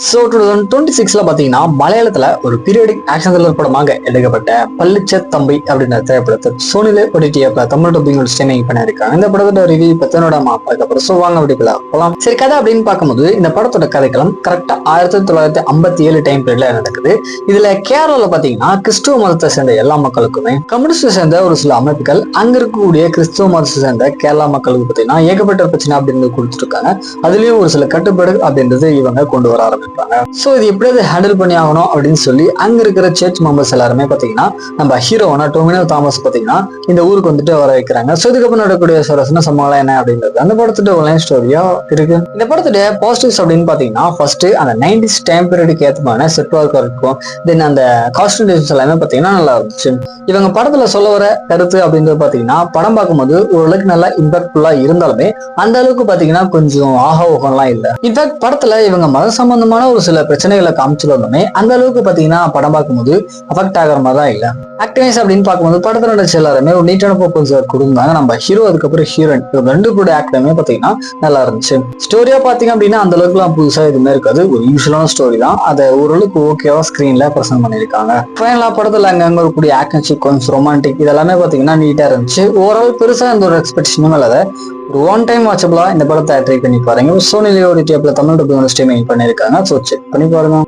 So 2026 பாத்தீங்கன்னா மலையாளத்துல ஒரு பீரியடிக் ஆக்ஷன் த்ரில்லர் படமாக எடுக்கப்பட்ட பள்ளிச்ச தம்பி அப்படின்ற திரைப்படத்தை சோனில OTT தமிழ் டப்பிங் ஸ்ட்ரீமிங் பண்ணிருக்காங்க. இந்த படத்தோட ரிவ்யூ பத்தனோட அப்புறம் ஸோ வாங்க வீட்டுக்குள்ள போலாம். சரி, கதை அப்படின்னு பார்க்கும்போது இந்த படத்தோட கதைக்களம் கரெக்டா 1957 டைம் பீரியட்ல நடக்குது. இதுல கேரளால பாத்தீங்கன்னா கிறிஸ்துவ மதத்தை சேர்ந்த எல்லா மக்களுக்குமே கம்யூனிஸ்ட் சேர்ந்த ஒரு சில அமைப்புகள் அங்க இருக்கக்கூடிய கிறிஸ்துவ மதத்தை சேர்ந்த கேரளா மக்களுக்கு பாத்தீங்கன்னா ஏகப்பட்ட பிரச்சனை அப்படின்னு கொடுத்துருக்காங்க. அதுலயும் ஒரு சில கட்டுப்பாடு அப்படின்றது இவங்க கொண்டு வர ஆரம்பிப்பாங்க. சோ இது எப்படியாவது ஹேண்டில் பண்ணி ஆகணும் அப்படின்னு சொல்லி அங்க இருக்கிற சர்ச் மெம்பர்ஸ் எல்லாருமே பாத்தீங்கன்னா நம்ம ஹீரோவான டொமினோ தாமஸ் பாத்தீங்கன்னா இந்த ஊருக்கு வந்துட்டு வர வைக்கிறாங்க. சோ இதுக்கப்புறம் நடக்கக்கூடிய சுவாரஸ்யமான சம்பவம் என்ன அப்படின்றது அந்த படத்தோட ஒன்லைன் ஸ்டோரியா இருக்கு. இந்த படத்துடைய பாசிட்டிவ்ஸ் அப்படின்னு பாத்தீங்கன்னா ஃபர்ஸ்ட் அந்த 90s டைம் பீரியடுக்கு ஏற்றமான செட் ஒர்க் இருக்கும். தென் அந்த காஸ்டியூம் டிசைன்ஸ் எல்லாமே பாத்தீங்கன்னா நல்லா இருந்துச்சு. இவங்க படத்துல சொல்ல வர கருத்து அப்படின்றது பாத்தீங்கன்னா படம் பார்க்கும்போது ஓரளவுக்கு நல்லா இம்பாக்ட்ஃபுல்லா இருந்தாலுமே அந்த அளவுக்கு பாத்தீங்கன்னா கொஞ்சம் ஆகோகம்லாம் இல்ல. இன்ஃபேக்ட் படத்துல இவங்க மத சம்பந்தமான ஒரு சில பிரச்சனைகளை காமிச்சிருந்தோமே அந்த அளவுக்கு பாத்தீங்கன்னா படம் பார்க்கும்போது அஃபெக்ட் ஆகிற மாதிரி தான் இல்ல. ஆக்டிங்ஸ் அப்படின்னு பார்க்கும்போது படத்துல நடிச்ச எல்லாருமே ஒரு நீட்டான பர்ஃபார்மன்ஸ் கொடுத்தாங்க. நம்ம ஹீரோ அதுக்கப்புறம் ஹீரோயின் இவங்க ரெண்டு கூட ஆக்டருமே பாத்தீங்கன்னா நல்லா இருந்துச்சு. ஸ்டோரியா பாத்தீங்க அப்படின்னா அந்த அளவுக்கு எல்லாம் புதுசா எதுவுமே இருக்காது. ஒரு யூஸ்வலான ஸ்டோரி தான். அதை ஓரளவுக்கு ஓகேவா ஸ்கிரீன்ல பிரசன்ட் பண்ணிருக்காங்க. ஃபைனலா படத்துல அங்க இருக்கக்கூடிய ஆக்ஷன் சீக்வன்ஸ் ரொமான்டிக் இதெல்லாமே பாத்தீங்கன்னா நீட்டா இருந்துச்சு. ஓவரால் பெருசா இந்த ஒரு எக்ஸ்பெக்டேஷனும் இல்லாத ஒரு ஒன் டைம் வாட்சபிளா இந்த படத்தை ட்ரை பண்ணி பாருங்க. சோனில OTT தமிழ் டப்பிங் ஸ்ட்ரீமிங் பண்ணிருக்காங்க. ஸோ செக் பண்ணி பாருங்க.